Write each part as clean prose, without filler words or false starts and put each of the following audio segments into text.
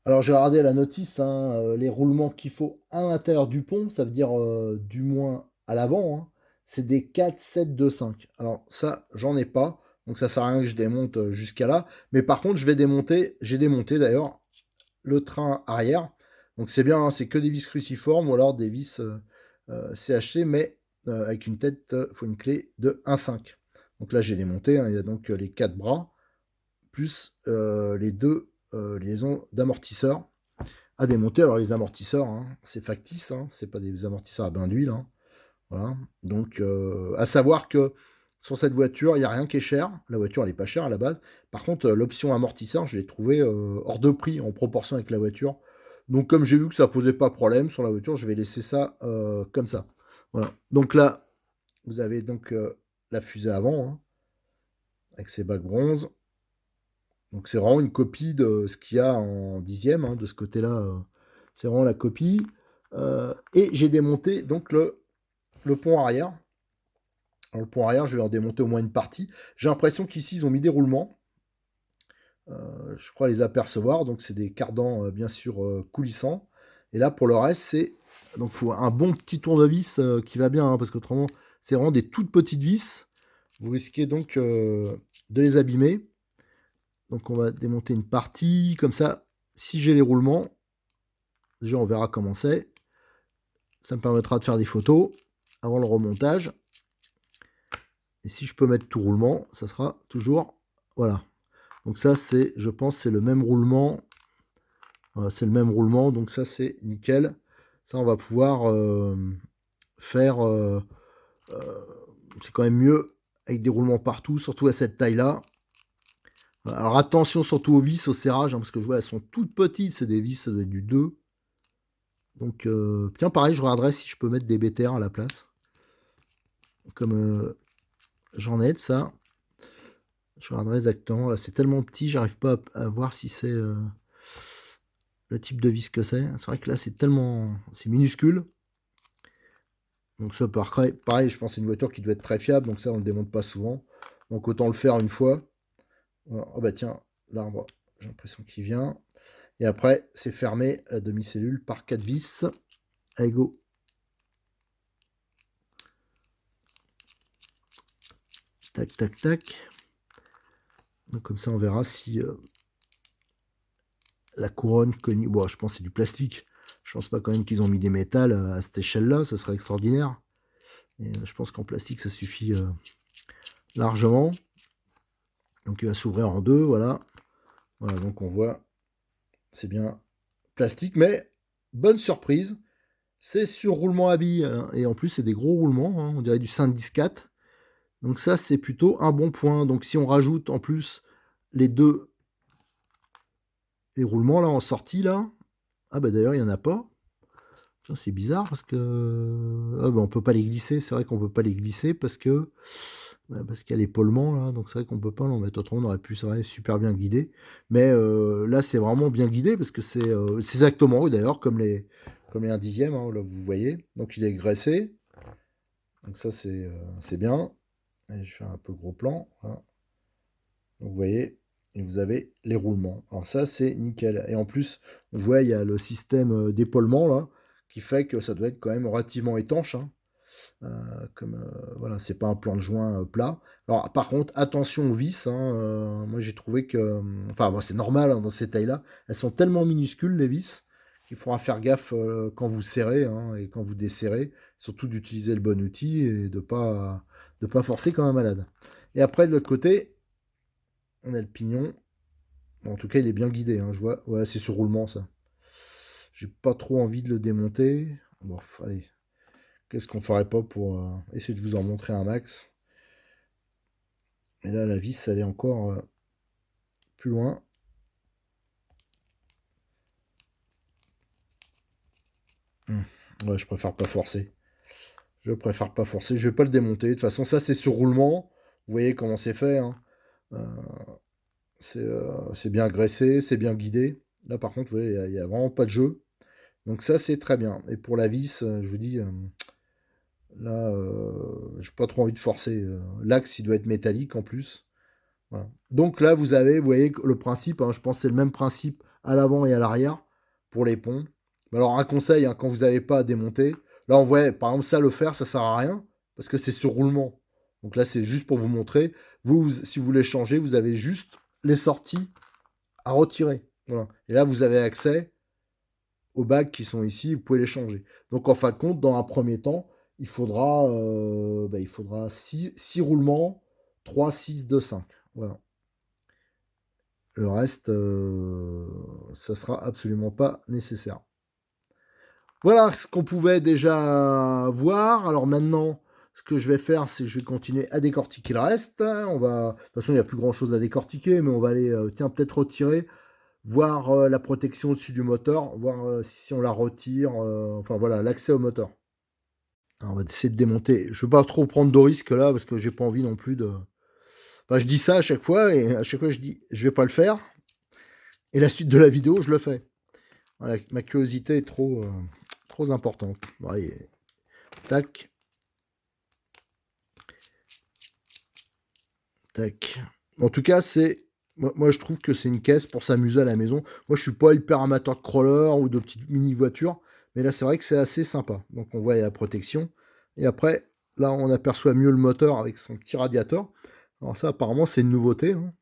Alors j'ai regardé la notice, hein, les roulements qu'il faut à l'intérieur du pont, ça veut dire du moins à l'avant, hein, c'est des 4, 7, 2, 5. Alors ça, j'en ai pas, donc ça sert à rien que je démonte jusqu'à là. Mais par contre, je vais démonter, j'ai démonté d'ailleurs le train arrière. Donc c'est bien, hein, c'est que des vis cruciformes ou alors des vis CHC, mais avec une tête, il faut une clé de 1,5. Donc là j'ai démonté, hein, il y a donc les 4 bras, plus les deux liaisons d'amortisseurs à démonter. Alors les amortisseurs, hein, c'est factice, hein, c'est pas des amortisseurs à bain d'huile. Hein, voilà. Donc à savoir que sur cette voiture, il n'y a rien qui est cher. La voiture, elle est pas chère à la base. Par contre, l'option amortisseur, je l'ai trouvé hors de prix en proportion avec la voiture. Donc comme j'ai vu que ça posait pas problème sur la voiture, je vais laisser ça comme ça. Voilà. Donc là, vous avez donc la fusée avant, hein, avec ses bacs bronze. Donc c'est vraiment une copie de ce qu'il y a en dixième, hein, de ce côté-là. C'est vraiment la copie. Et j'ai démonté donc le pont arrière. Alors, le pont arrière, je vais en démonter au moins une partie. J'ai l'impression qu'ici, ils ont mis des roulements. Je crois les apercevoir. Donc c'est des cardans, bien sûr, coulissants. Et là, pour le reste, c'est... Donc il faut un bon petit tournevis qui va bien, hein, parce qu'autrement, c'est vraiment des toutes petites vis. Vous risquez donc de les abîmer. Donc on va démonter une partie, comme ça, si j'ai les roulements, déjà on verra comment c'est. Ça me permettra de faire des photos avant le remontage. Et si je peux mettre tout roulement, ça sera toujours... Voilà. Donc ça, c'est, je pense, c'est le même roulement. Voilà, c'est le même roulement, donc ça, c'est nickel. Ça, on va pouvoir faire... c'est quand même mieux avec des roulements partout, surtout à cette taille-là. Alors attention surtout aux vis, au serrage, hein, parce que je vois, elles sont toutes petites, c'est des vis, ça doit être du 2. Donc, tiens, pareil, je regarderai si je peux mettre des BTR à la place. Comme j'en ai de ça. Je regarderai exactement. Là, c'est tellement petit, j'arrive pas à voir si c'est le type de vis que c'est. C'est vrai que là, c'est tellement... C'est minuscule. Donc ça, pareil, je pense que c'est une voiture qui doit être très fiable. Donc ça, on ne le démonte pas souvent. Donc autant le faire une fois. Voilà. Oh bah tiens, l'arbre, j'ai l'impression qu'il vient. Et après, c'est fermé la demi-cellule par 4 vis. Allez, go. Tac, tac, tac. Donc comme ça, on verra si la couronne connue. Bon, je pense que c'est du plastique. Je pense pas quand même qu'ils ont mis des métals à cette échelle-là. Ça serait extraordinaire. Et je pense qu'en plastique, ça suffit largement. Donc il va s'ouvrir en deux, voilà. Voilà, donc on voit, c'est bien plastique, mais bonne surprise. C'est sur roulement à billes, hein, et en plus c'est des gros roulements, hein, on dirait du 5-10-4. Donc ça c'est plutôt un bon point. Donc si on rajoute en plus les deux les roulements là en sortie là, ah bah d'ailleurs il n'y en a pas. C'est bizarre parce que ah bah, on peut pas les glisser. C'est vrai qu'on peut pas les glisser parce qu'il y a l'épaulement là, donc c'est vrai qu'on peut pas l'en mettre. Autrement on aurait pu, c'est vrai, super bien guider. Mais là c'est vraiment bien guidé parce que c'est exactement d'ailleurs comme les 1 dixième, hein, là vous voyez. Donc il est graissé. Donc ça c'est bien. Et je fais un peu gros plan. Voilà. Donc vous voyez, et vous avez les roulements. Alors ça, c'est nickel. Et en plus, on voit, il y a le système d'épaulement là, qui fait que ça doit être quand même relativement étanche. Hein. Voilà, c'est pas un plan de joint plat. Alors par contre, attention aux vis. Hein, moi j'ai trouvé que, enfin bon, c'est normal hein, dans ces tailles-là. Elles sont tellement minuscules les vis qu'il faudra faire gaffe quand vous serrez hein, et quand vous desserrez. Surtout d'utiliser le bon outil et de pas forcer comme un malade. Et après de l'autre côté, on a le pignon. Bon, en tout cas, il est bien guidé. Hein, je vois. Ouais, c'est sur roulement, ça. J'ai pas trop envie de le démonter. Bon, allez. Qu'est-ce qu'on ferait pas pour essayer de vous en montrer un max. Mais là, la vis, elle est encore plus loin. Ouais, je préfère pas forcer. Je préfère pas forcer. Je vais pas le démonter. De toute façon, ça, c'est sur roulement. Vous voyez comment c'est fait, hein. Euh, c'est bien graissé, c'est bien guidé. Là, par contre, vous voyez, il y a vraiment pas de jeu. Donc ça, c'est très bien. Et pour la vis, je vous dis, là, j'ai pas trop envie de forcer. L'axe, il doit être métallique en plus. Voilà. Donc là, vous voyez le principe, hein, je pense que c'est le même principe à l'avant et à l'arrière pour les ponts. Mais alors, un conseil, hein, quand vous n'avez pas à démonter, là, on voit, par exemple, ça, le faire, ça sert à rien parce que c'est sur roulement. Donc là, c'est juste pour vous montrer. Si vous voulez changer, vous avez juste les sorties à retirer. Voilà. Et là, vous avez accès aux bagues qui sont ici, vous pouvez les changer. Donc, en fin de compte, dans un premier temps, il faudra 6 roulements, 3, 6, 2, 5. Voilà. Le reste, ça sera absolument pas nécessaire. Voilà ce qu'on pouvait déjà voir. Alors maintenant, ce que je vais faire, c'est que je vais continuer à décortiquer le reste. De toute façon, il n'y a plus grand chose à décortiquer, mais on va aller, tiens, peut-être retirer, voir la protection au-dessus du moteur, voir si on la retire, enfin voilà, l'accès au moteur. Alors, on va essayer de démonter. Je ne veux pas trop prendre de risques là, parce que j'ai pas envie non plus de. Enfin, je dis ça à chaque fois, et à chaque fois je dis, je vais pas le faire. Et la suite de la vidéo, je le fais. Voilà, ma curiosité est trop importante. Ouais, tac, tac. En tout cas, moi, je trouve que c'est une caisse pour s'amuser à la maison. Moi, je suis pas hyper amateur de crawler ou de petites mini-voitures, mais là, c'est vrai que c'est assez sympa. Donc, on voit la protection. Et après, là, on aperçoit mieux le moteur avec son petit radiateur. Alors ça, apparemment, c'est une nouveauté, hein.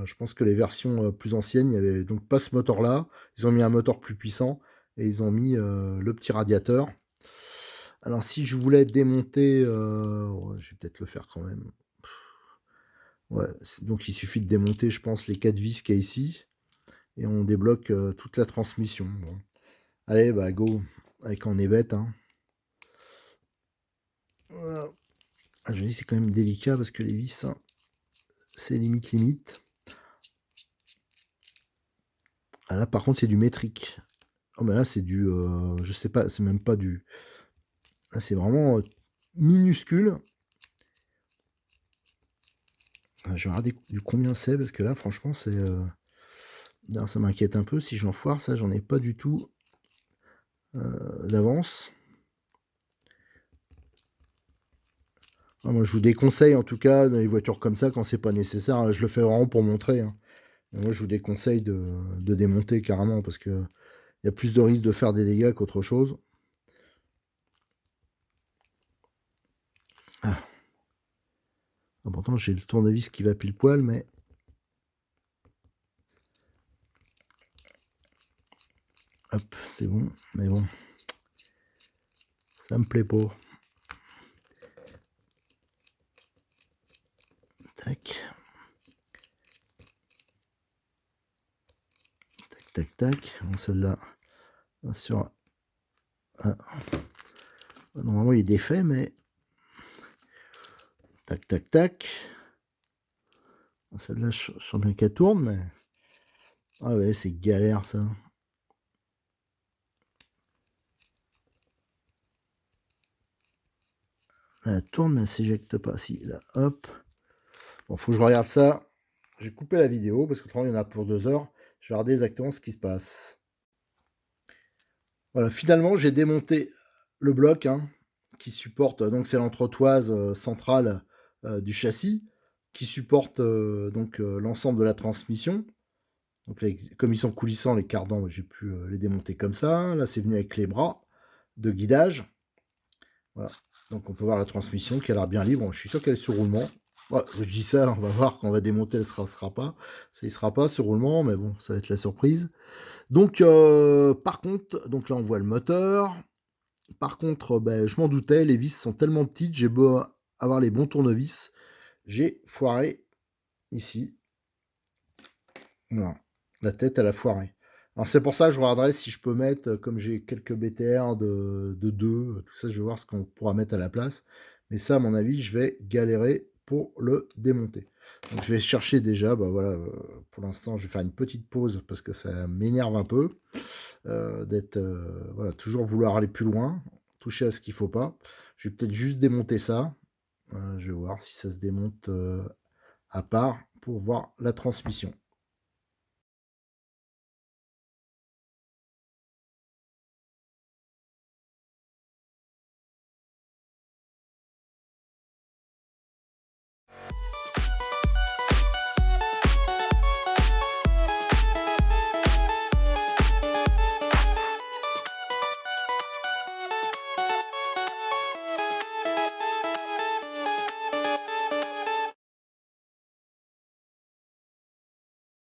Je pense que les versions plus anciennes, il n'y avait donc pas ce moteur-là. Ils ont mis un moteur plus puissant et ils ont mis le petit radiateur. Alors, si je voulais démonter, ouais, je vais peut-être le faire quand même. Ouais, donc il suffit de démonter, je pense, les 4 vis qu'il y a ici et on débloque toute la transmission. Bon. Allez, bah go, avec on est bête, hein. Voilà. Ah, je dis c'est quand même délicat parce que les vis, hein, c'est limite. Ah là, par contre, c'est du métrique. Oh, mais là, c'est du, je sais pas, c'est même pas du. Là, c'est vraiment minuscule. Je vais regarder du combien c'est parce que là, franchement, c'est. Ça m'inquiète un peu. Si j'en foire, ça, j'en ai pas du tout d'avance. Ah, moi, je vous déconseille, en tout cas, dans les voitures comme ça, quand c'est pas nécessaire. Là, je le fais vraiment pour montrer, hein. Moi, je vous déconseille de démonter carrément parce que il y a plus de risques de faire des dégâts qu'autre chose. Ah. Ah, pourtant, j'ai le tournevis qui va pile poil, mais. Hop, c'est bon. Mais bon. Ça me plaît pas. Tac. Tac. Bon, celle-là, bien sûr. Ah. Normalement, il est défait, mais. Tac. Celle-là, je sens bien qu'elle tourne, mais. Ah ouais, c'est galère, ça. Elle tourne, mais elle s'éjecte pas. Si, là, hop. Bon, faut que je regarde ça. J'ai coupé la vidéo parce que il y en a pour 2 heures. Je vais regarder exactement ce qui se passe. Voilà, finalement, j'ai démonté le bloc, hein, qui supporte, donc c'est l'entretoise centrale du châssis, qui supporte donc l'ensemble de la transmission. Donc comme ils sont coulissants, les cardans, j'ai pu les démonter comme ça. Là, c'est venu avec les bras de guidage. Voilà. Donc on peut voir la transmission qui a l'air bien libre. Bon, je suis sûr qu'elle est sur roulement. Ouais, je dis ça, on va voir quand on va démonter, elle sera pas. Ça ne sera pas sur roulement, mais bon, ça va être la surprise. Donc par contre, donc là on voit le moteur. Par contre, ben, je m'en doutais, les vis sont tellement petites, j'ai beau avoir les bons tournevis, j'ai foiré ici. Voilà. La tête, elle a foiré. Alors c'est pour ça que je regarderai si je peux mettre, comme j'ai quelques BTR de 2, tout ça, je vais voir ce qu'on pourra mettre à la place. Mais ça, à mon avis, je vais galérer pour le démonter. Donc je vais chercher déjà, bah voilà, pour l'instant, je vais faire une petite pause parce que ça m'énerve un peu. d'être, voilà, toujours vouloir aller plus loin, toucher à ce qu'il faut pas. Je vais peut-être juste démonter ça. Je vais voir si ça se démonte, à part pour voir la transmission.